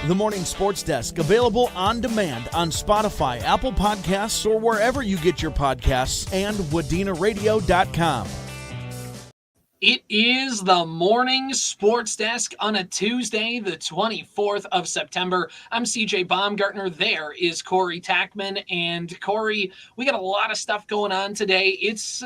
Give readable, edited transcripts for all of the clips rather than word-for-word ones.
The Morning Sports Desk, available on demand on Spotify, Apple Podcasts, or wherever you get your podcasts, and WDCradio.com. It is the Morning Sports Desk on a Tuesday, the 24th of September. I'm CJ Baumgartner. There is Corey Tackman. And Corey, we got a lot of stuff going on today. It's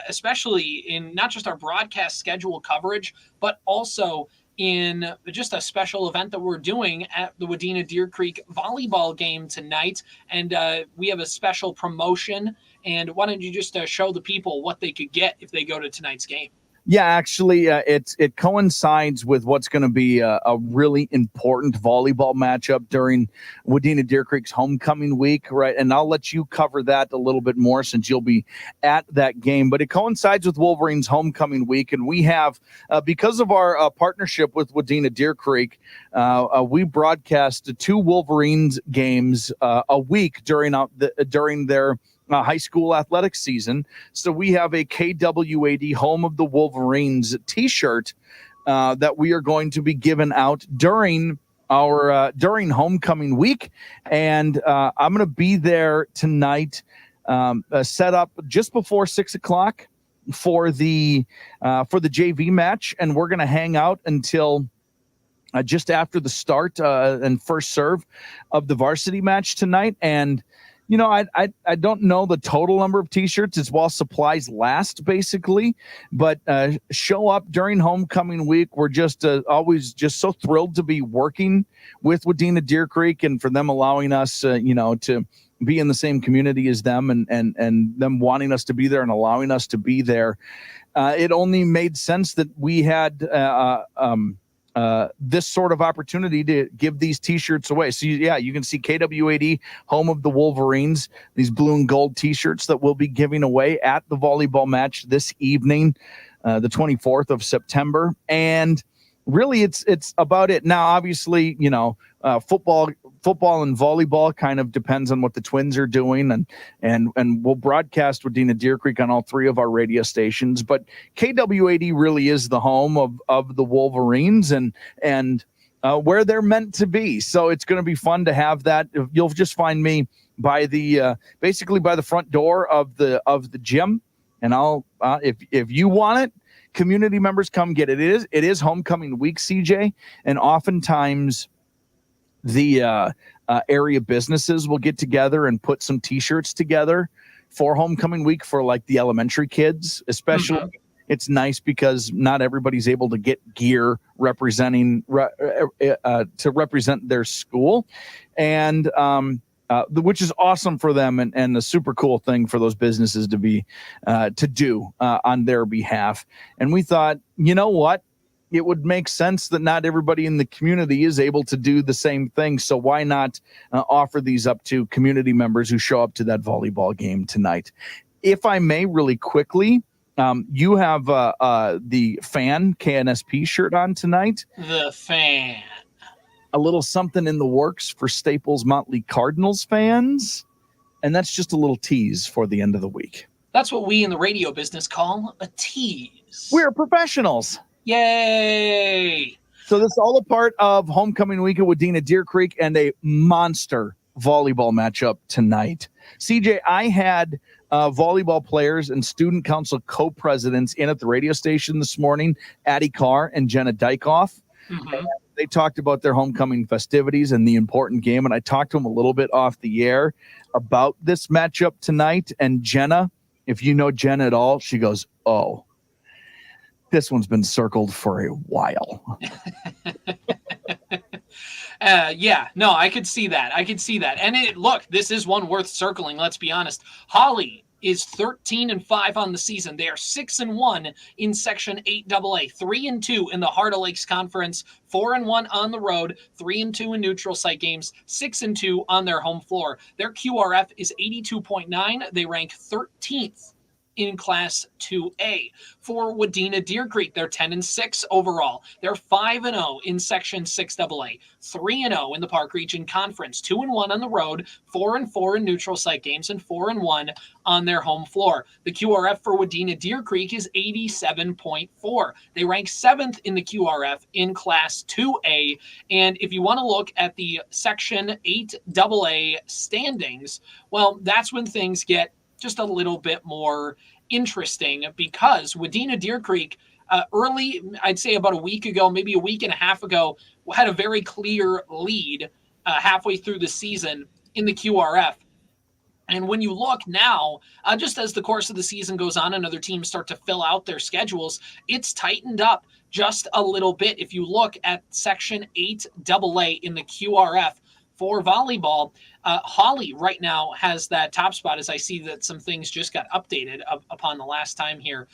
especially in not just our broadcast schedule coverage, but also in just a special event that we're doing at the Wadena Deer Creek volleyball game tonight. And we have a special promotion. And why don't you just show the people what they could get if they go to tonight's game? Yeah, actually, it coincides with what's going to be a really important volleyball matchup during Wadena Deer Creek's homecoming week, right? And I'll let you cover that a little bit more since you'll be at that game. But it coincides with Wolverines' homecoming week, and we have, because of our partnership with Wadena Deer Creek, we broadcast 2 Wolverines games a week during their high school athletics season. So we have a KWAD Home of the Wolverines t-shirt that we are going to be giving out during our during homecoming week. And I'm going to be there tonight, set up just before 6:00 for the JV match. And we're going to hang out until just after the start and first serve of the varsity match tonight. And you know, I don't know the total number of t-shirts. It's while supplies last, basically. But show up during homecoming week. We're just always just so thrilled to be working with Wadena Deer Creek and for them allowing us, to be in the same community as them and them wanting us to be there and allowing us to be there. It only made sense that we had this sort of opportunity to give these t-shirts away. So you can see KWAD Home of the Wolverines, these blue and gold t-shirts that we'll be giving away at the volleyball match this evening, the 24th of September. And really it's about it. Now, obviously, football and volleyball kind of depends on what the Twins are doing, and we'll broadcast Wadena Deer Creek on all 3 of our radio stations. But KWAD really is the home of the Wolverines and where they're meant to be. So it's going to be fun to have that. You'll just find me by basically by the front door of the gym, and I'll if you want it, community members come get it. It is homecoming week, CJ, and oftentimes the area businesses will get together and put some t-shirts together for homecoming week for like the elementary kids, especially. Mm-hmm. It's nice because not everybody's able to get gear representing to represent their school, and which is awesome for them and a super cool thing for those businesses to be to do on their behalf. And we thought, you know what? It would make sense that not everybody in the community is able to do the same thing. So why not offer these up to community members who show up to that volleyball game tonight? If I may, really quickly, you have the Fan KNSP shirt on tonight. The Fan. A little something in the works for Staples Motley Cardinals fans. And that's just a little tease for the end of the week. That's what we in the radio business call a tease. We're professionals. Yay! So this is all a part of homecoming week at Wadena Deer Creek and a monster volleyball matchup tonight. CJ, I had volleyball players and student council co-presidents in at the radio station this morning, Addie Carr and Jenna Dykoff. Mm-hmm. They talked about their homecoming festivities and the important game, and I talked to them a little bit off the air about this matchup tonight. And Jenna, if you know Jenna at all, she goes, "Oh, this one's been circled for a while." I could see that. And look, this is one worth circling. Let's be honest. Hawley is 13-5 on the season. They are 6-1 in Section 8AA, 3-2 in the Heart of Lakes Conference, 4-1 on the road, 3-2 in neutral site games, 6-2 on their home floor. Their QRF is 82.9. They rank 13th in Class 2A. For Wadena Deer Creek, they're 10-6 overall. They're 5-0 in Section 6AA, 3-0 in the Park Region Conference, 2-1 on the road, 4-4 in neutral site games, and 4-1 on their home floor. The QRF for Wadena Deer Creek is 87.4. They rank 7th in the QRF in Class 2A. And if you want to look at the Section 8AA standings, well, that's when things get just a little bit more interesting, because Wadena Deer Creek early, I'd say about a week ago, maybe a week and a half ago, had a very clear lead halfway through the season in the QRF. And when you look now, just as the course of the season goes on and other teams start to fill out their schedules, it's tightened up just a little bit. If you look at Section 8AA in the QRF for volleyball, Hawley right now has that top spot, as I see that some things just got updated upon the last time here.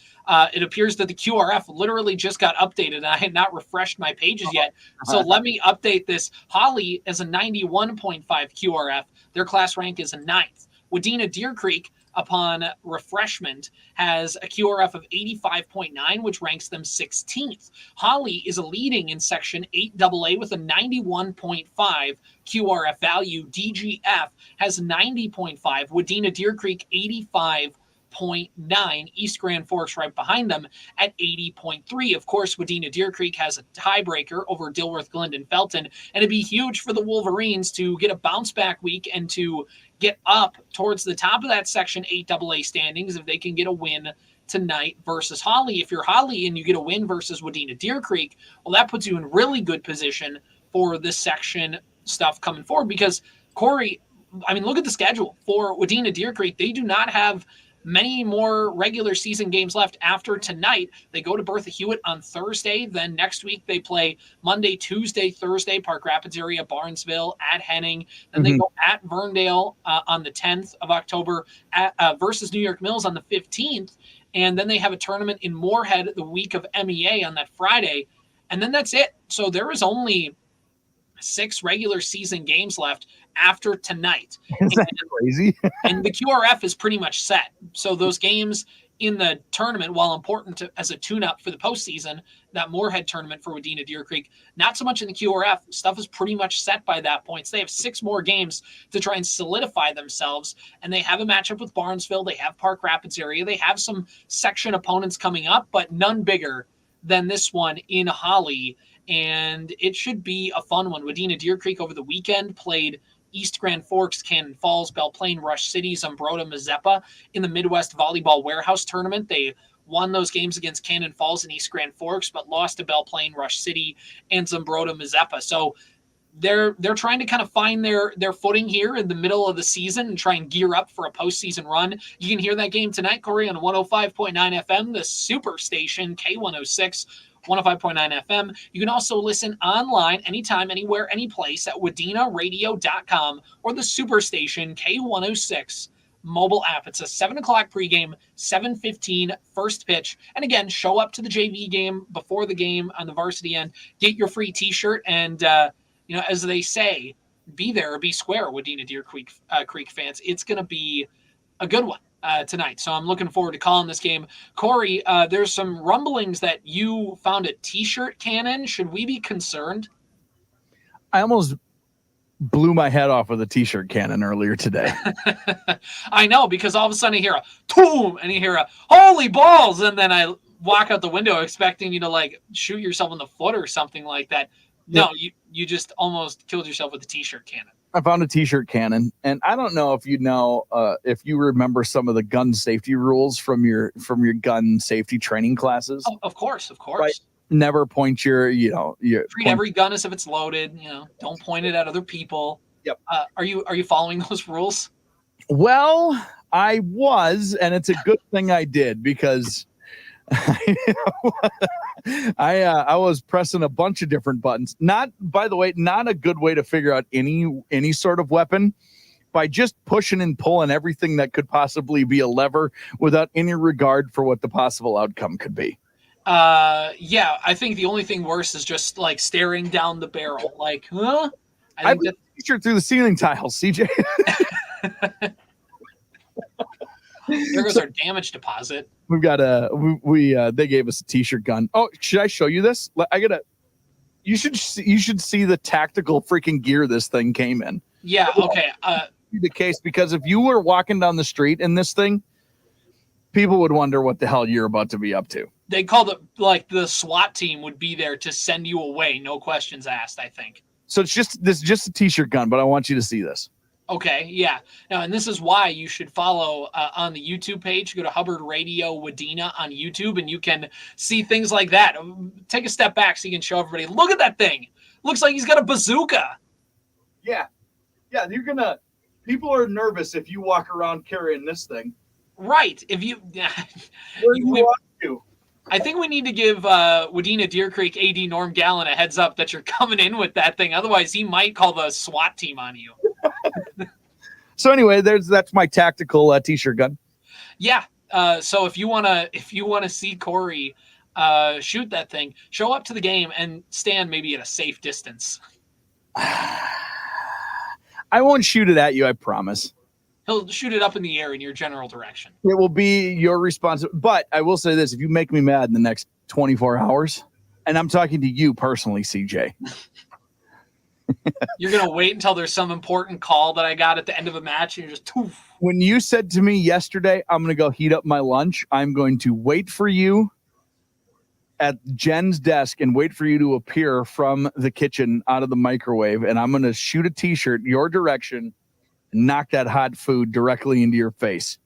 It appears that the QRF literally just got updated, and I had not refreshed my pages yet. So let me update this. Hawley is a 91.5 QRF. Their class rank is a 9th. Wadena Deer Creek, upon refreshment, has a QRF of 85.9, which ranks them 16th. Hawley is leading in Section 8AA with a 91.5 QRF value. DGF has 90.5. Wadena Deer Creek, 85.9. East Grand Forks right behind them at 80.3. Of course, Wadena Deer Creek has a tiebreaker over Dilworth, Glendon, Felton, and it'd be huge for the Wolverines to get a bounce back week and to get up towards the top of that Section 8AA standings if they can get a win tonight versus Hawley. If you're Hawley and you get a win versus Wadena Deer Creek, well, that puts you in really good position for this section stuff coming forward, because Corey, I mean, look at the schedule for Wadena Deer Creek. They do not have many more regular season games left after tonight. They go to Bertha Hewitt on Thursday. Then next week they play Monday, Tuesday, Thursday, Park Rapids area, Barnesville, at Henning. Then they go at Verndale on the 10th of October versus New York Mills on the 15th. And then they have a tournament in Moorhead the week of MEA on that Friday. And then that's it. So there is only 6 regular season games left after tonight. Is that crazy? And the QRF is pretty much set. So those games in the tournament, while important as a tune-up for the postseason, that Moorhead tournament for Wadena Deer Creek, not so much in the QRF. Stuff is pretty much set by that point. So they have 6 more games to try and solidify themselves. And they have a matchup with Barnesville. They have Park Rapids area. They have some section opponents coming up, but none bigger than this one in Hawley. And it should be a fun one. Wadena Deer Creek over the weekend played East Grand Forks, Cannon Falls, Belle Plaine, Rush City, Zumbrota, Mazeppa in the Midwest Volleyball Warehouse Tournament. They won those games against Cannon Falls and East Grand Forks, but lost to Belle Plaine, Rush City, and Zumbrota, Mazeppa. So they're trying to kind of find their footing here in the middle of the season and try and gear up for a postseason run. You can hear that game tonight, Corey, on 105.9 FM, the super station, K106. 105.9 FM. You can also listen online anytime, anywhere, anyplace at WDCradio.com or the Superstation K106 mobile app. It's a 7 o'clock pregame, 7:15 first pitch. And again, show up to the JV game before the game on the varsity end. Get your free T-shirt and, as they say, be there or be square, Wadena Deer Creek fans. It's going to be a good one tonight. So I'm looking forward to calling this game. Corey, there's some rumblings that you found a T-shirt cannon. Should we be concerned? I almost blew my head off with a T-shirt cannon earlier today. I know, because all of a sudden I hear a boom and you hear a holy balls. And then I walk out the window expecting you to like shoot yourself in the foot or something like that. No, you just almost killed yourself with a T-shirt cannon. I found a T-shirt cannon, and I don't know if if you remember some of the gun safety rules from your gun safety training classes. Oh, of course. Right? Never point your treat every gun as if it's loaded. Don't point it at other people. Yep. Are you following those rules? Well, I was, and it's a good thing I did, because I was pressing a bunch of different buttons. By the way, not a good way to figure out any sort of weapon, by just pushing and pulling everything that could possibly be a lever without any regard for what the possible outcome could be. Yeah, I think the only thing worse is just like staring down the barrel. Like, huh? I think T-shirt through the ceiling tiles, CJ. There goes our damage deposit. We've got they gave us a t-shirt gun. Oh, should I show you this? You should see the tactical freaking gear this thing came in. Yeah. Okay. The case, because if you were walking down the street in this thing, people would wonder what the hell you're about to be up to. They called it like the SWAT team would be there to send you away. No questions asked, I think. So it's just a t-shirt gun, but I want you to see this. Okay, yeah. Now, and this is why you should follow on the YouTube page. Go to Hubbard Radio-Wadena on YouTube, and you can see things like that. Take a step back so you can show everybody. Look at that thing. Looks like he's got a bazooka. Yeah. Yeah, people are nervous if you walk around carrying this thing. Right. If you... Where do you want to? I think we need to give Wadena Deer Creek AD Norm Gallen a heads up that you're coming in with that thing. Otherwise, he might call the SWAT team on you. So anyway, that's my tactical t-shirt gun. Yeah. So if you wanna see Corey shoot that thing, show up to the game and stand maybe at a safe distance. I won't shoot it at you, I promise. He'll shoot it up in the air in your general direction. It will be your responsibility. But I will say this, if you make me mad in the next 24 hours, and I'm talking to you personally, CJ. You're going to wait until there's some important call that I got at the end of a match, and you're just, poof. When you said to me yesterday, I'm going to go heat up my lunch, I'm going to wait for you at Jen's desk and wait for you to appear from the kitchen out of the microwave, and I'm going to shoot a t-shirt your direction and knock that hot food directly into your face.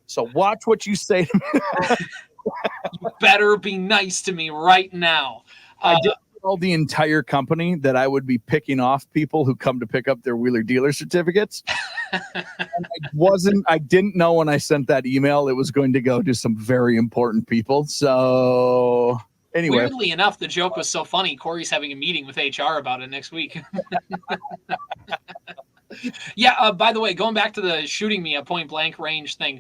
So watch what you say to me. You better be nice to me right now. I did tell the entire company that I would be picking off people who come to pick up their Wheeler dealer certificates. And I didn't know when I sent that email it was going to go to some very important people. So anyway. Weirdly enough, the joke was so funny. Corey's having a meeting with HR about it next week. Yeah, by the way, going back to the shooting me at point blank range thing,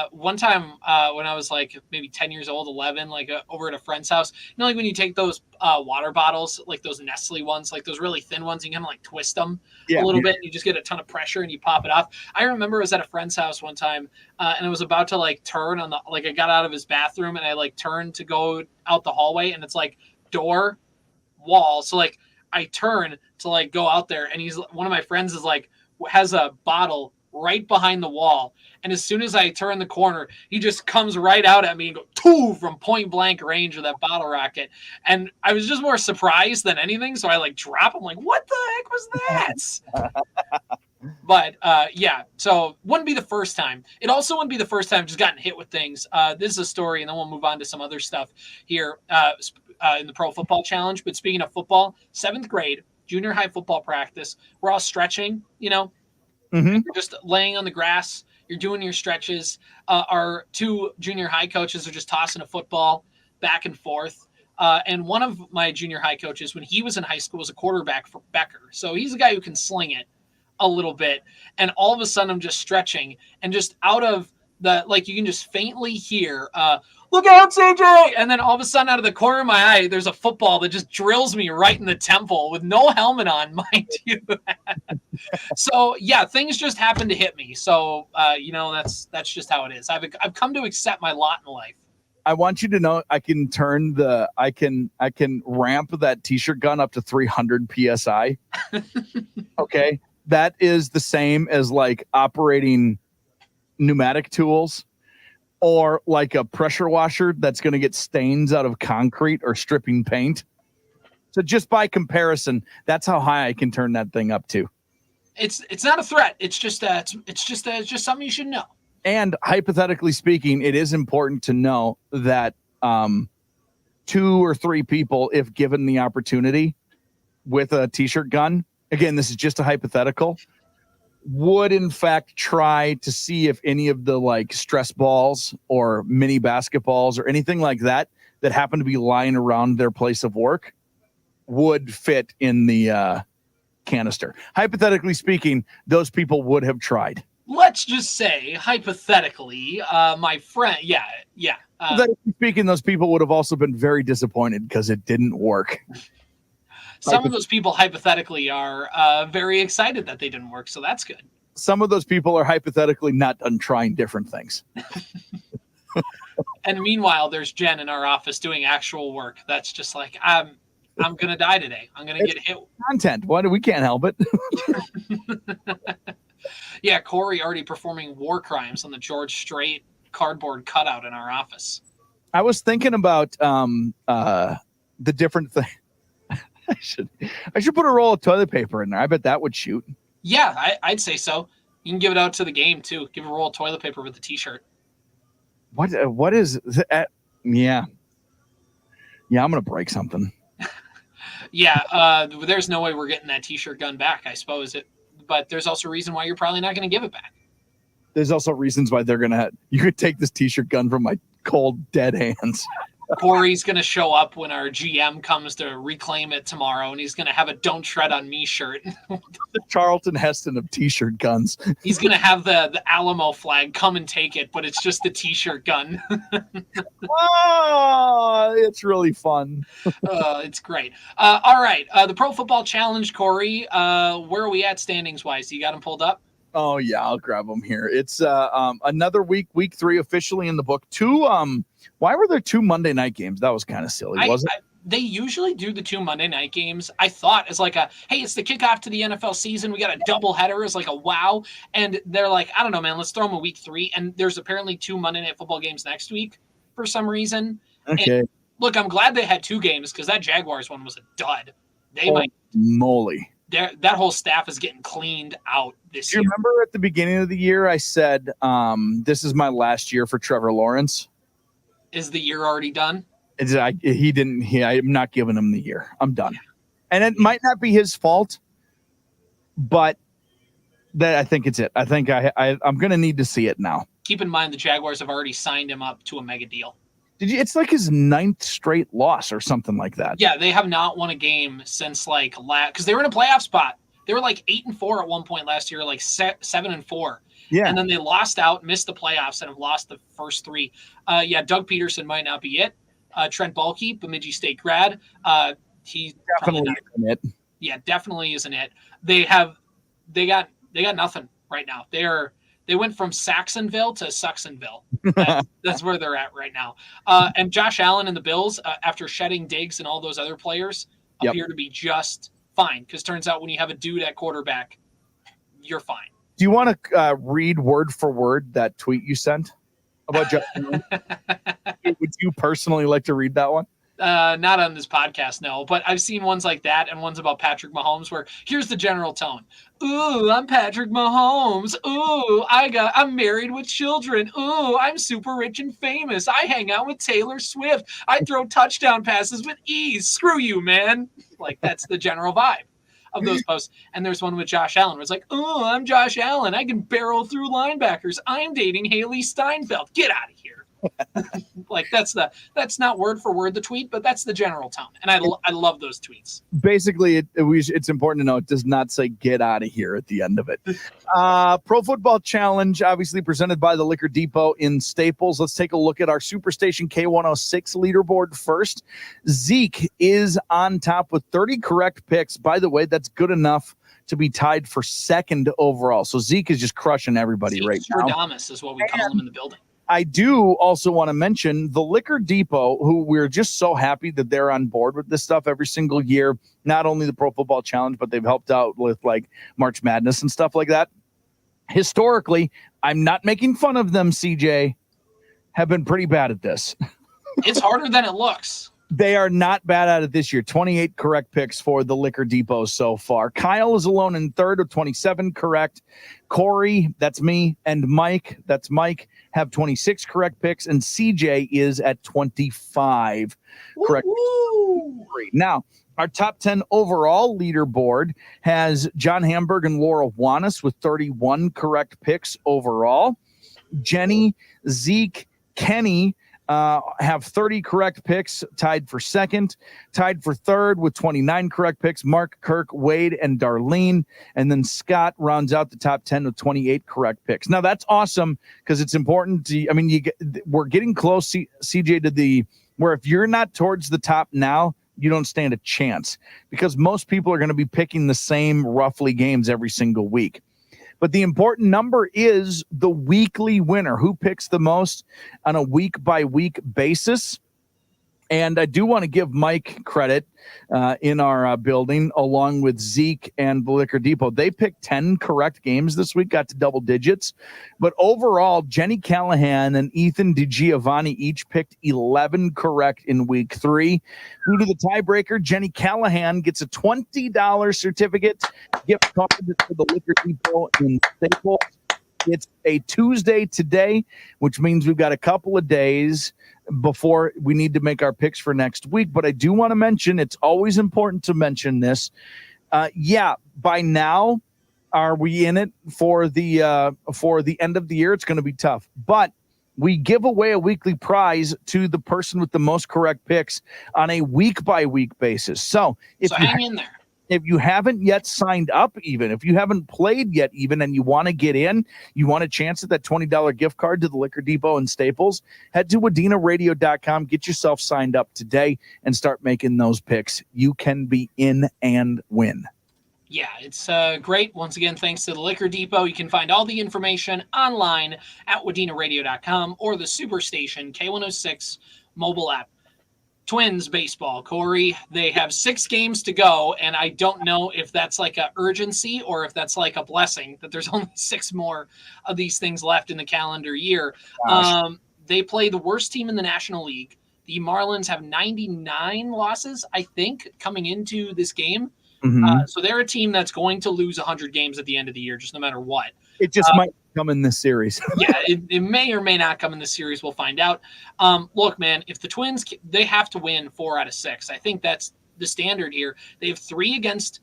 one time when I was like maybe 10 years old, 11, like over at a friend's house, you know, like when you take those water bottles, like those Nestle ones, like those really thin ones, you kind of like twist them a little bit and you just get a ton of pressure and you pop it off. I remember I was at a friend's house one time and I was about to like turn on I got out of his bathroom and I like turned to go out the hallway and it's like door, wall. So like I turn to like go out there and one of my friends is like, has a bottle right behind the wall. And as soon as I turn the corner, he just comes right out at me and go from point blank range with that bottle rocket. And I was just more surprised than anything. So I like drop him like, what the heck was that? But yeah, so wouldn't be the first time. It also wouldn't be the first time just gotten hit with things. This is a story, and then we'll move on to some other stuff here in the Pro Football Challenge. But speaking of football, 7th grade, junior high football practice, we're all stretching, you know, You're just laying on the grass. You're doing your stretches. Our 2 junior high coaches are just tossing a football back and forth. And one of my junior high coaches, when he was in high school, was a quarterback for Becker. So he's a guy who can sling it a little bit. And all of a sudden I'm just stretching and just out of the, like, you can just faintly hear, look out, CJ! And then all of a sudden out of the corner of my eye, there's a football that just drills me right in the temple with no helmet on, mind you. So yeah, things just happen to hit me. So, you know, that's just how it is. I've come to accept my lot in life. I want you to know I can ramp that t-shirt gun up to 300 PSI. Okay. That is the same as like operating pneumatic tools or like a pressure washer that's going to get stains out of concrete or stripping paint. So just by comparison, that's how high I can turn that thing up to. It's not a threat. It's just something you should know. And hypothetically speaking, it is important to know that 2 or 3 people, if given the opportunity with a t-shirt gun, again, this is just a hypothetical, would in fact try to see if any of the like stress balls or mini basketballs or anything like that happen to be lying around their place of work would fit in the canister. Hypothetically speaking, those people would have tried. Let's just say, hypothetically, my friend, yeah. Hypothetically speaking, those people would have also been very disappointed because it didn't work. Some of those people hypothetically are very excited that they didn't work, so that's good. some of those people are hypothetically not done trying different things. And meanwhile, there's Jen in our office doing actual work. That's just like, I'm going to die today. I'm going to get hit. Content. We can't help it. Yeah, Corey already performing war crimes on the George Strait cardboard cutout in our office. I was thinking about the different thing. I should put a roll of toilet paper in there. I bet that would shoot. Yeah, I'd say so. You can give it out to the game too. Give a roll of toilet paper with the T-shirt. What is that? Yeah, I'm gonna break something. Yeah, there's no way we're getting that T-shirt gun back, I suppose. But there's also a reason why you're probably not going to give it back. There's also reasons why you could take this T-shirt gun from my cold, dead hands. Corey's going to show up when our GM comes to reclaim it tomorrow, and he's going to have a "Don't Tread on Me" shirt. The Charlton Heston of T-shirt guns. He's going to have the Alamo flag come and take it, but it's just the T-shirt gun. Oh, it's really fun. It's great. All right, the Pro Football Challenge, Corey. Where are we at standings-wise? You got them pulled up? Oh, yeah, I'll grab them here. It's another week 3 officially in the book. Why were there 2 Monday night games? That was kind of silly, wasn't it? They usually do the 2 Monday night games. I thought as like hey, it's the kickoff to the NFL season. We got a doubleheader as like a wow. And they're like, I don't know, man, let's throw them a week 3. And there's apparently 2 Monday night football games next week for some reason. Okay. And look, I'm glad they had 2 games because that Jaguars one was a dud. Moly. That whole staff is getting cleaned out this year. Do you remember at the beginning of the year I said, this is my last year for Trevor Lawrence? Is the year already done? I'm not giving him the year. I'm done. And it might not be his fault, but I think it's it. I think I'm going to need to see it now. Keep in mind the Jaguars have already signed him up to a mega deal. It's like his 9th straight loss or something like that. Yeah, they have not won a game since because they were in a playoff spot. They were like 8-4 at one point last year, like 7-4. Yeah. And then they lost out, missed the playoffs, and have lost the first 3. Doug Peterson might not be it. Trent Baalke, Bemidji State grad. He definitely isn't it. Yeah, definitely isn't it. They got nothing right now. They went from Saxonville to Sucksonville. That's where they're at right now. And Josh Allen and the Bills, after shedding Diggs and all those other players, appear to be just fine. Because turns out when you have a dude at quarterback, you're fine. Do you want to read word for word that tweet you sent about Josh Allen? Would you personally like to read that one? Not on this podcast, no. But I've seen ones like that and ones about Patrick Mahomes where here's the general tone. Ooh, I'm Patrick Mahomes. Ooh, I'm married with children. Ooh, I'm super rich and famous. I hang out with Taylor Swift. I throw touchdown passes with ease. Screw you, man. Like, that's the general vibe of those posts. And there's one with Josh Allen where it's like, oh, I'm Josh Allen. I can barrel through linebackers. I'm dating Haley Steinfeld. Get out of here. Like that's not word for word the tweet, but that's the general tone, and I love those tweets. Basically, it's important to know it does not say "get out of here" at the end of it. Pro Football Challenge, obviously presented by the Liquor Depot in Staples. Let's take a look at our Superstation K106 leaderboard first. Zeke is on top with 30 correct picks. By the way, that's good enough to be tied for 2nd overall. So Zeke is just crushing everybody Zeke right now. Stradamus is what we call him in the building. I do also want to mention the Liquor Depot, who we're just so happy that they're on board with this stuff every single year. Not only the Pro Football Challenge, but they've helped out with like March Madness and stuff like that. Historically, I'm not making fun of them, CJ, have been pretty bad at this. It's harder than it looks. They are not bad at it this year. 28 correct picks for the Liquor Depot so far. Kyle is alone in 3rd with 27 correct. Corey, that's me, and Mike, that's Mike, have 26 correct picks, and CJ is at 25 correct. Now, our top 10 overall leaderboard has John Hamburg and Laura Wanis with 31 correct picks overall. Jenny, Zeke, Kenny have 30 correct picks, tied for 2nd. Tied for 3rd with 29 correct picks, Mark, Kirk, Wade, and Darlene. And then Scott rounds out the top 10 with 28 correct picks. Now, that's awesome because it's important we're getting close, CJ, to where if you're not towards the top now, you don't stand a chance because most people are going to be picking the same roughly games every single week. But the important number is the weekly winner. Who picks the most on a week-by-week basis? And I do want to give Mike credit in our building, along with Zeke and the Liquor Depot. They picked 10 correct games this week, got to double digits. But overall, Jenny Callahan and Ethan DiGiovanni each picked 11 correct in week 3. Due to the tiebreaker, Jenny Callahan gets a $20 certificate gift card to the Liquor Depot in Staples. It's a Tuesday today, which means we've got a couple of days before we need to make our picks for next week. But I do want to mention, it's always important to mention this. By now, are we in it for the end of the year? It's going to be tough. But we give away a weekly prize to the person with the most correct picks on a week-by-week basis. So hang in there. If you haven't yet signed up, even if you haven't played yet, even, and you want to get in, you want a chance at that $20 gift card to the Liquor Depot and Staples, head to WDCradio.com, get yourself signed up today, and start making those picks. You can be in and win. Yeah, it's great. Once again, thanks to the Liquor Depot. You can find all the information online at WDCradio.com or the Superstation K106 mobile app. Twins baseball, Corey, they have 6 games to go, and I don't know if that's like an urgency or if that's like a blessing that there's only 6 more of these things left in the calendar year. They play the worst team in the National League. The Marlins have 99 losses, I think, coming into this game. Mm-hmm. So they're a team that's going to lose 100 games at the end of the year, just no matter what. It just might come in this series. Yeah, it may or may not come in this series. We'll find out. Look, man, if the Twins, they have to win 4 out of 6. I think that's the standard here. They have 3 against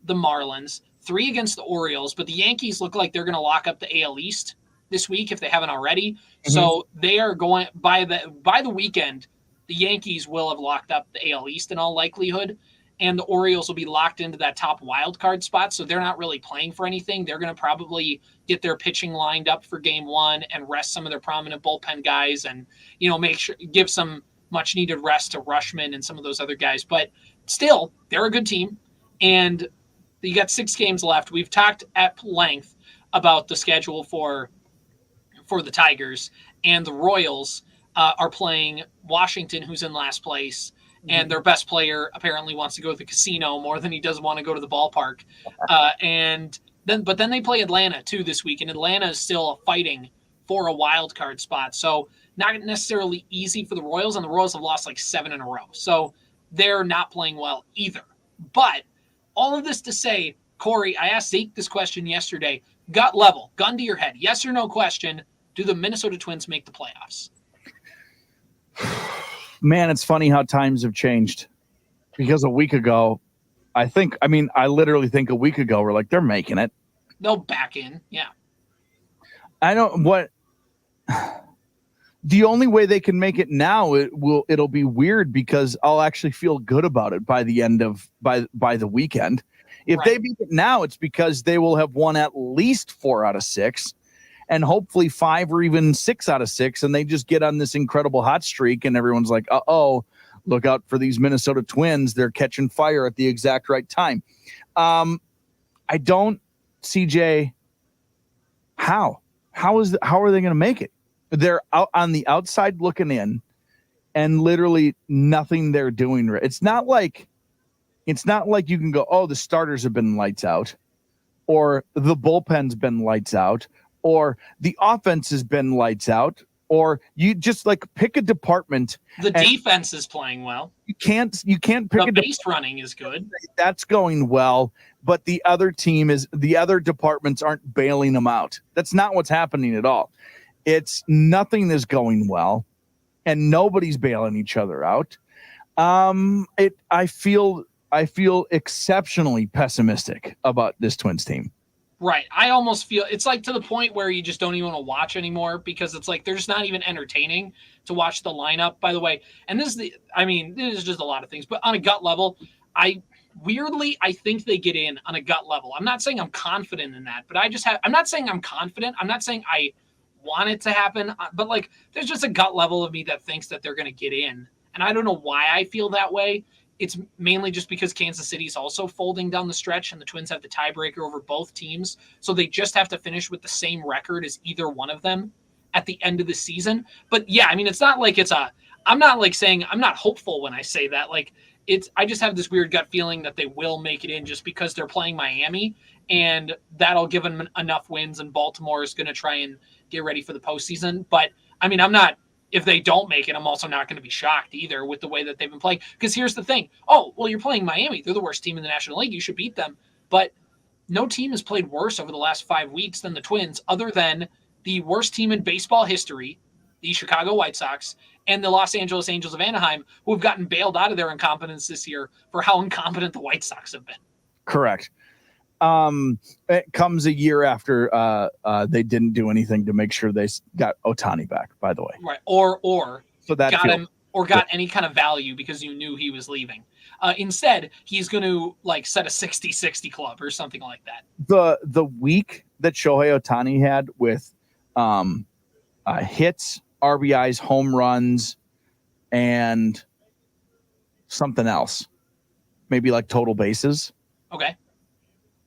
the Marlins, 3 against the Orioles, but the Yankees look like they're going to lock up the AL East this week if they haven't already. Mm-hmm. So they are going by the weekend. The Yankees will have locked up the AL East in all likelihood. And the Orioles will be locked into that top wild card spot, so they're not really playing for anything. They're going to probably get their pitching lined up for game 1 and rest some of their prominent bullpen guys, and make sure give some much needed rest to Rushman and some of those other guys. But still, they're a good team, and you got 6 games left. We've talked at length about the schedule for the Tigers, and the Royals are playing Washington, who's in last place. And their best player apparently wants to go to the casino more than he does want to go to the ballpark. But then they play Atlanta too this week, and Atlanta is still fighting for a wild card spot. So not necessarily easy for the Royals, and the Royals have lost like 7 in a row. So they're not playing well either. But all of this to say, Corey, I asked Zeke this question yesterday. Gut level, gun to your head, yes or no question, do the Minnesota Twins make the playoffs? Man, it's funny how times have changed, because a week ago, I literally think a week ago, we're like, they're making it. They'll back in. Yeah. The only way they can make it now, it'll be weird, because I'll actually feel good about it by the weekend. If they beat it now, it's because they will have won at least 4 out of 6. And hopefully 5 or even 6 out of 6, and they just get on this incredible hot streak, and everyone's like, look out for these Minnesota Twins. They're catching fire at the exact right time. I don't, CJ, how are they going to make it? They're out on the outside looking in, and literally nothing they're doing. It's not like you can go, the starters have been lights out, or the bullpen's been lights out, or the offense has been lights out, or you just pick a department. The defense is playing well. You can't pick the base running is good. That's going well, but the other departments aren't bailing them out. That's not what's happening at all. It's nothing is going well, and nobody's bailing each other out. I feel exceptionally pessimistic about this Twins team. Right. I almost feel it's like to the point where you just don't even want to watch anymore, because it's like they're just not even entertaining to watch the lineup, by the way. And this is just a lot of things. But on a gut level, I think they get in on a gut level. I'm not saying I'm confident in that, but I'm not saying I'm confident. I'm not saying I want it to happen, but there's just a gut level of me that thinks that they're going to get in. And I don't know why I feel that way. it's mainly just because Kansas City's also folding down the stretch and the Twins have the tiebreaker over both teams. So they just have to finish with the same record as either one of them at the end of the season. But yeah, I mean, it's not like I'm not like saying I'm not hopeful when I say that. Like I just have this weird gut feeling that they will make it in just because they're playing Miami and that'll give them enough wins and Baltimore is going to try and get ready for the postseason. But I mean, if they don't make it, I'm also not going to be shocked either with the way that they've been playing. Because here's the thing. Oh, well, you're playing Miami. They're the worst team in the National League. You should beat them. But no team has played worse over the last 5 weeks than the Twins, other than the worst team in baseball history, the Chicago White Sox, and the Los Angeles Angels of Anaheim, who have gotten bailed out of their incompetence this year for how incompetent the White Sox have been. Correct. It comes a year after they didn't do anything to make sure they got Ohtani back, by the way. Right. Or so that got him or got any kind of value because you knew he was leaving. Instead, he's going to like set a 60-60 club or something like that. The week that Shohei Ohtani had with hits, RBIs, home runs, and something else, maybe like total bases. Okay.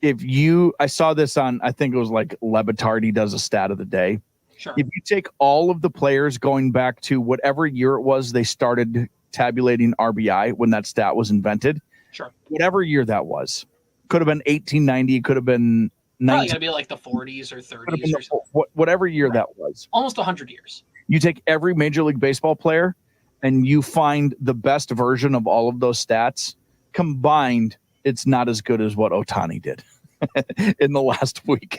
I saw this on, I think it was like Lebitardi does a stat of the day. Sure. If you take all of the players going back to whatever year it was they started tabulating RBI when that stat was invented. Sure. Whatever year that was. Could have been 1890, it could have been 19. Probably gonna be like the 40s or 30s or something. Whatever year that was. Almost 100 years. You take every Major League Baseball player and you find the best version of all of those stats combined. It's not as good as what Ohtani did in the last week.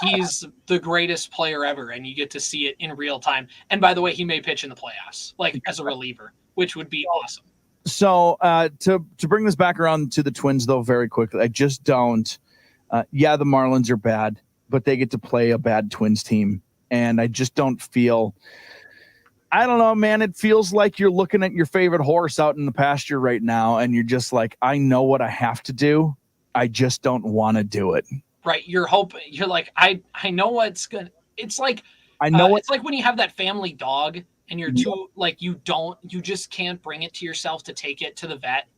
He's the greatest player ever, and you get to see it in real time. And by the way, he may pitch in the playoffs, like as a reliever, which would be awesome. So to bring this back around to the Twins, though, very quickly, I just don't. The Marlins are bad, but they get to play a bad Twins team, and I just don't feel. I don't know, man. It feels like you're looking at your favorite horse out in the pasture right now, and you're just like, I know what I have to do. I just don't want to do it. Right. You're hoping. You're like, I know what's good. It's like I know it's like when you have that family dog, and you're too like you just can't bring it to yourself to take it to the vet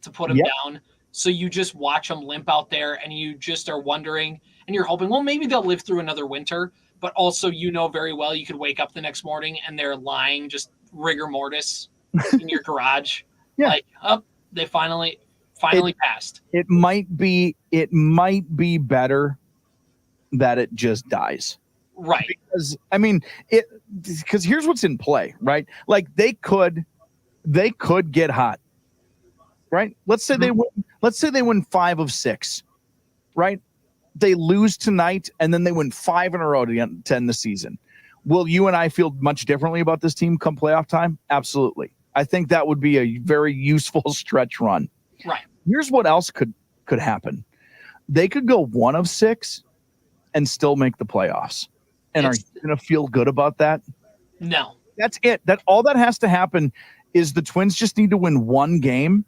to put him down. So you just watch him limp out there, and you just are wondering, and you're hoping, well, maybe they'll live through another winter. But also, you know very well you could wake up the next morning and they're lying just rigor mortis in your garage. Yeah. Like, they finally passed. It might be better that it just dies. Right. Because I mean, because here's what's in play, right? Like they could get hot. Right? Let's say they win 5 of 6. Right? They lose tonight, and then they win 5 in a row to end the season. Will you and I feel much differently about this team come playoff time? Absolutely. I think that would be a very useful stretch run. Right. Here's what else could happen. They could go 1 of 6 and still make the playoffs. And are you going to feel good about that? No. That's it. All that has to happen is the Twins just need to win 1 game,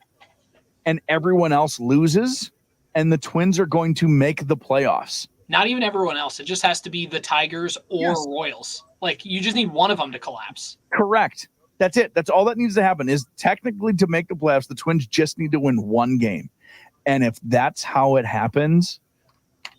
and everyone else loses. And the Twins are going to make the playoffs. Not even everyone else. It just has to be the Tigers or Royals. Like, you just need one of them to collapse. Correct. That's it. That's all that needs to happen is technically to make the playoffs, the Twins just need to win 1 game. And if that's how it happens,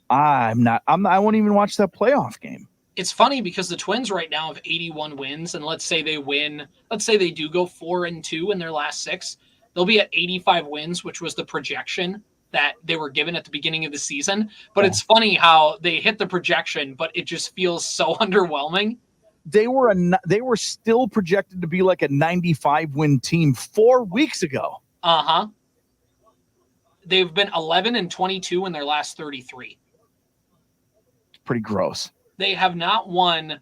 I won't even watch that playoff game. It's funny because the Twins right now have 81 wins. And let's say they do go 4-2 in their last 6. They'll be at 85 wins, which was the projection that they were given at the beginning of the season. But it's funny how they hit the projection, but it just feels so underwhelming. They were still projected to be like a 95 win team 4 weeks ago. Uh-huh. They've been 11-22 in their last 33. It's pretty gross. They have not won.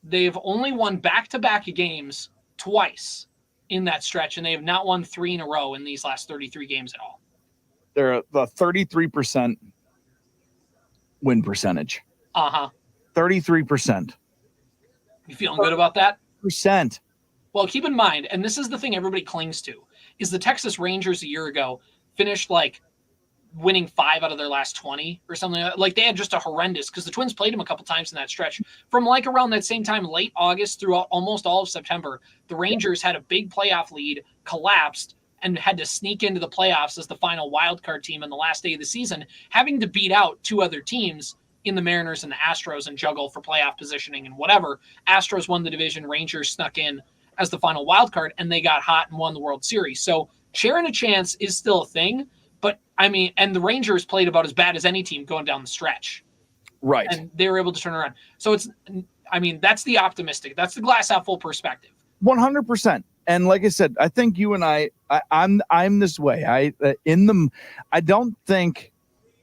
They've only won back-to-back games twice in that stretch, and they have not won 3 in a row in these last 33 games at all. They're the 33% win percentage. 33%. You feeling good about that? Percent. Well, keep in mind, and this is the thing everybody clings to, is the Texas Rangers a year ago finished like winning 5 out of their last 20 or something. Like they had just a horrendous, because the Twins played them a couple times in that stretch. From like around that same time, late August throughout almost all of September, the Rangers had a big playoff lead, collapsed, and had to sneak into the playoffs as the final wild card team on the last day of the season, having to beat out two other teams in the Mariners and the Astros and juggle for playoff positioning and whatever. Astros won the division, Rangers snuck in as the final wild card, and they got hot and won the World Series. So sharing a chance is still a thing, but I mean, and the Rangers played about as bad as any team going down the stretch. Right. And they were able to turn around. So it's, I mean, that's the optimistic, that's the glass half full perspective. 100%. And like I said, I think you and I'm this way. I don't think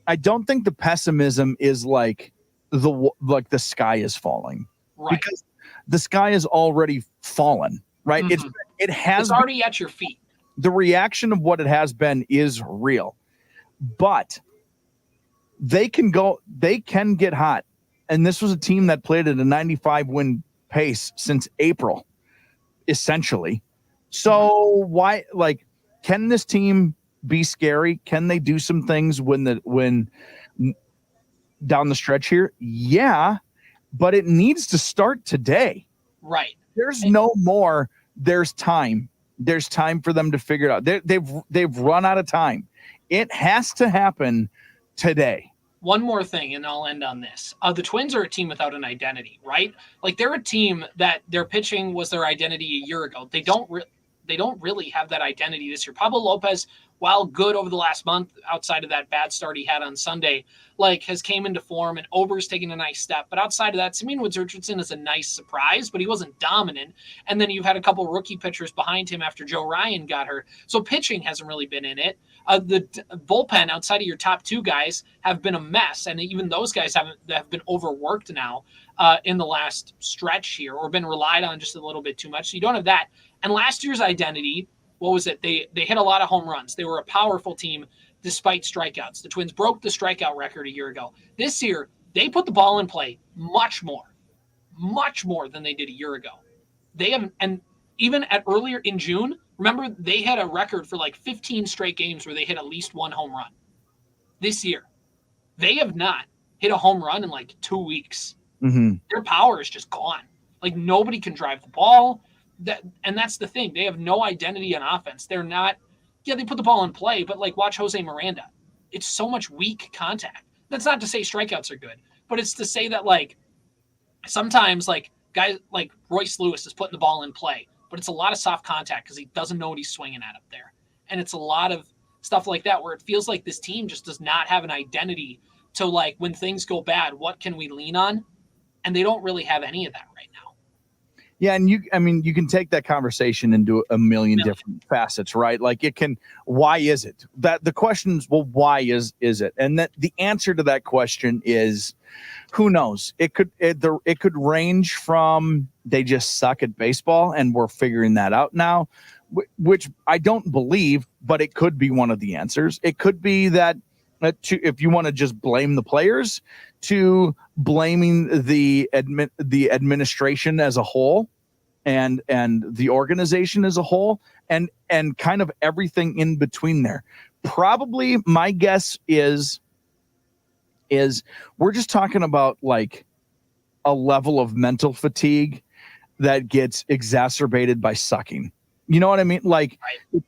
the pessimism is like the sky is falling. Right. Because the sky is already fallen, right? Mm-hmm. It's already at your feet. The reaction of what it has been is real. But they can get hot. And this was a team that played at a 95 win pace since April, essentially. So why, like, can this team be scary? Can they do some things when down the stretch here? Yeah, but it needs to start today. Right. There's no more. There's time. There's time for them to figure it out. They've run out of time. It has to happen today. One more thing, and I'll end on this. The Twins are a team without an identity, right? Like, they're a team that their pitching was their identity a year ago. They don't really have that identity this year. Pablo Lopez, while good over the last month, outside of that bad start he had on Sunday, like, has came into form, and Ober's taken a nice step. But outside of that, Simeon Woods-Richardson is a nice surprise, but he wasn't dominant. And then you've had a couple rookie pitchers behind him after Joe Ryan got hurt. So pitching hasn't really been in it. The bullpen outside of your top two guys have been a mess, and even those guys have been overworked now in the last stretch here, or been relied on just a little bit too much. So you don't have that. And last year's identity, what was it? They hit a lot of home runs. They were a powerful team despite strikeouts. The Twins broke the strikeout record a year ago. This year, they put the ball in play much more than they did a year ago. They have, and even at earlier in June, remember, they had a record for like 15 straight games where they hit at least one home run. This year, they have not hit a home run in like 2 weeks. Mm-hmm. Their power is just gone. Like, nobody can drive the ball. And that's the thing. They have no identity on offense. They're not, they put the ball in play, but like, watch Jose Miranda. It's so much weak contact. That's not to say strikeouts are good, but it's to say that, like, sometimes, like, guys like Royce Lewis is putting the ball in play, but it's a lot of soft contact because he doesn't know what he's swinging at up there. And it's a lot of stuff like that where it feels like this team just does not have an identity to, like, when things go bad, what can we lean on? And they don't really have any of that right now. Yeah, and you can take that conversation into a million different facets, right? Like, why is it? That the question is, well, why is it? And that the answer to that question is, who knows? It could range from they just suck at baseball and we're figuring that out now, which I don't believe, but it could be one of the answers. It could be that if you want to just blame the players, to blaming the administration as a whole and the organization as a whole and kind of everything in between there. Probably my guess is we're just talking about like a level of mental fatigue that gets exacerbated by sucking. You know what I mean? Like,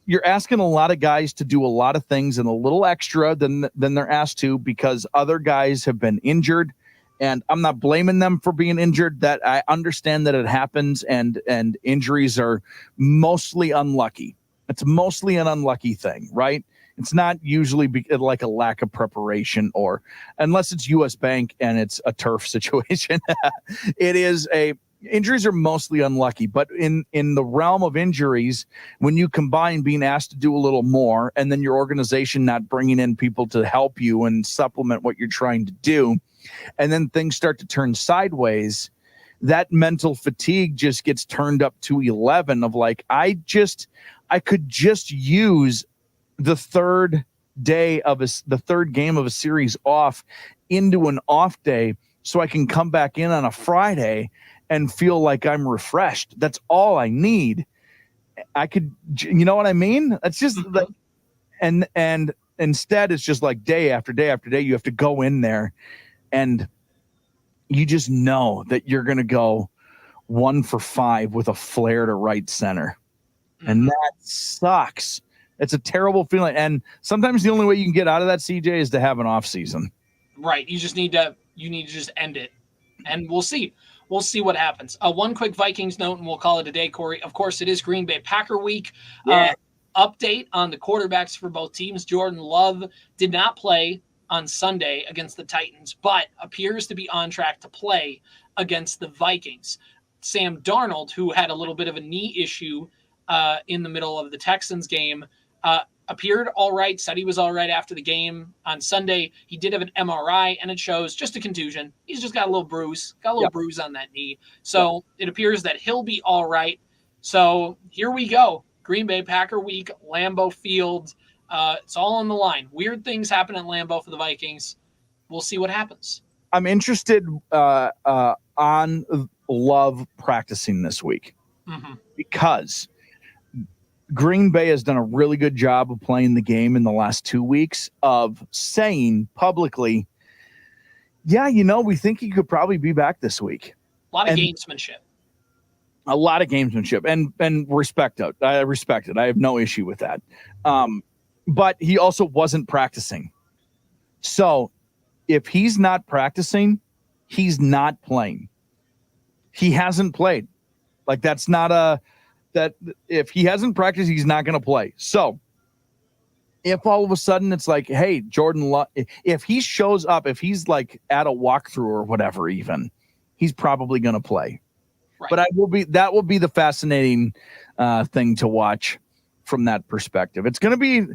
you're asking a lot of guys to do a lot of things and a little extra than they're asked to because other guys have been injured. And I'm not blaming them for being injured. That I understand that it happens, and injuries are mostly unlucky. It's mostly an unlucky thing, right? It's not usually like a lack of preparation, or unless it's U.S. Bank and it's a turf situation. Injuries are mostly unlucky, but in the realm of injuries, when you combine being asked to do a little more and then your organization not bringing in people to help you and supplement what you're trying to do, and then things start to turn sideways, that mental fatigue just gets turned up to 11 of like, I could just use the third game of a series off into an off day so I can come back in on a Friday and feel like I'm refreshed. That's all I need. I could, you know what I mean? It's just like, and instead it's just like day after day after day, you have to go in there and you just know that you're going to go 1 for 5 with a flare to right center. And that sucks. It's a terrible feeling. And sometimes the only way you can get out of that, CJ, is to have an off season. Right. You need to just end it. And we'll see. We'll see what happens. One quick Vikings note, and we'll call it a day, Corey. Of course, it is Green Bay Packer week. Yeah. Update on the quarterbacks for both teams. Jordan Love did not play on Sunday against the Titans, but appears to be on track to play against the Vikings. Sam Darnold, who had a little bit of a knee issue in the middle of the Texans game, appeared all right, said he was all right after the game on Sunday. He did have an MRI, and it shows just a contusion. He's just got a little bruise, bruise on that knee. So It appears that he'll be all right. So here we go. Green Bay Packer week, Lambeau Field. It's all on the line. Weird things happen at Lambeau for the Vikings. We'll see what happens. I'm interested on Love practicing this week because Green Bay has done a really good job of playing the game in the last 2 weeks of saying publicly, yeah, we think he could probably be back this week. A lot of gamesmanship. A lot of gamesmanship and respect it. I respect it. I have no issue with that. But he also wasn't practicing. So if he's not practicing, he's not playing. He hasn't played. Like that's not that if he hasn't practiced, he's not going to play. So if all of a sudden it's like, hey, Jordan Love, if he shows up, if he's like at a walkthrough or whatever, even he's probably going to play. Right. But that will be the fascinating thing to watch from that perspective. It's going to be,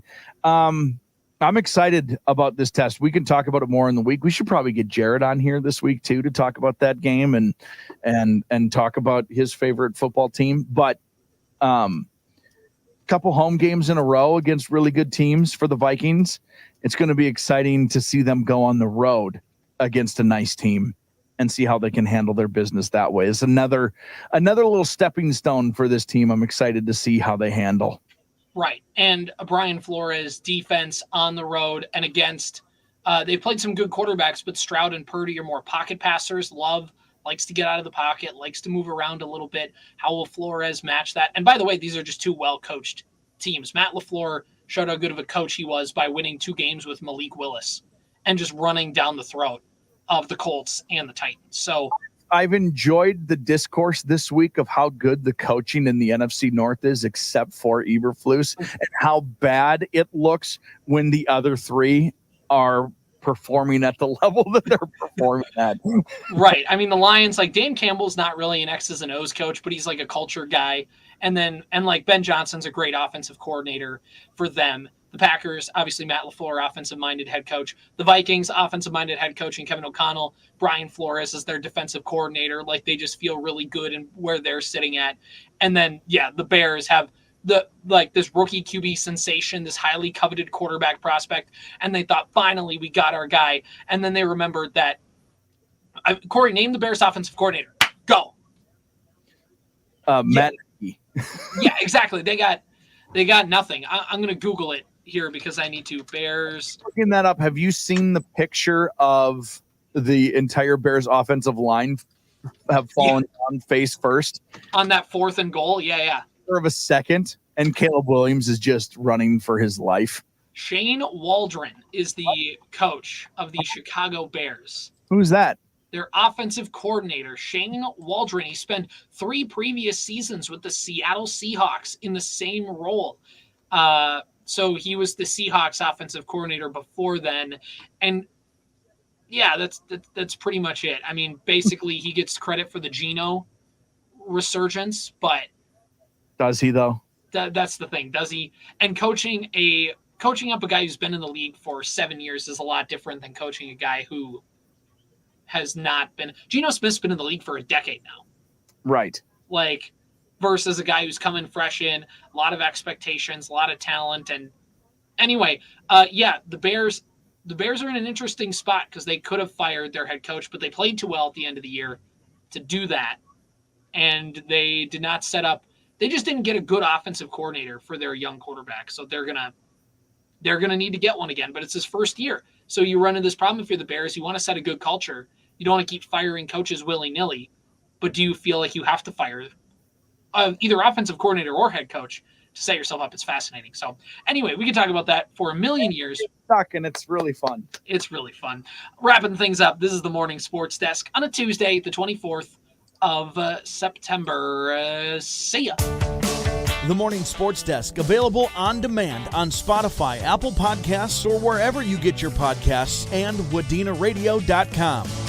I'm excited about this test. We can talk about it more in the week. We should probably get Jared on here this week too, to talk about that game and talk about his favorite football team. But couple home games in a row against really good teams for the Vikings. It's going to be exciting to see them go on the road against a nice team and see how they can handle their business that way. It's another little stepping stone for this team. I'm excited to see how they handle. Right. And Brian Flores defense on the road and against, they played some good quarterbacks, but Stroud and Purdy are more pocket passers. Love likes to get out of the pocket, likes to move around a little bit. How will Flores match that? And by the way, these are just two well-coached teams. Matt LaFleur showed how good of a coach he was by winning 2 games with Malik Willis and just running down the throat of the Colts and the Titans. So I've enjoyed the discourse this week of how good the coaching in the NFC North is, except for Eberflus, and how bad it looks when the other 3 are performing at the level that they're performing at. Right. I mean, the Lions, like Dan Campbell's not really an X's and O's coach, but he's like a culture guy. And like Ben Johnson's a great offensive coordinator for them. The Packers, obviously Matt LaFleur, offensive-minded head coach. The Vikings, offensive-minded head coach, and Kevin O'Connell. Brian Flores is their defensive coordinator. Like, they just feel really good in where they're sitting at. And then, the Bears have this rookie QB sensation, this highly coveted quarterback prospect, and they thought, finally, we got our guy. And then they remembered that, Corey, name the Bears offensive coordinator. Go. Matt. Yeah, exactly. They got nothing. I'm going to Google it here because I need to. Bears. Looking that up, have you seen the picture of the entire Bears offensive line have fallen down face first? On that 4th and goal? Yeah. Of a second, and Caleb Williams is just running for his life. Shane Waldron is the coach of the Chicago Bears. Who's that? Their offensive coordinator, Shane Waldron. He spent 3 previous seasons with the Seattle Seahawks in the same role. So he was the Seahawks offensive coordinator before then. And that's pretty much it. I mean, basically he gets credit for the Geno resurgence, but does he though? That's the thing. Does he? And coaching up a guy who's been in the league for 7 years is a lot different than coaching a guy who has not been. Geno Smith's been in the league for a decade now. Right. Like, versus a guy who's coming fresh in, a lot of expectations, a lot of talent. And anyway, the Bears are in an interesting spot because they could have fired their head coach, but they played too well at the end of the year to do that. And they did not set up. They just didn't get a good offensive coordinator for their young quarterback. So they're gonna need to get one again, but it's his first year. So you run into this problem if you're the Bears. You want to set a good culture. You don't want to keep firing coaches willy-nilly, but do you feel like you have to fire either offensive coordinator or head coach set yourself up. It's fascinating. So anyway, we can talk about that for a million years. Stuck, and it's really fun. It's really fun. Wrapping things up, this is the Morning Sports Desk on a Tuesday, the 24th of September. See ya. The Morning Sports Desk, available on demand on Spotify, Apple Podcasts, or wherever you get your podcasts, and WDCradio.com.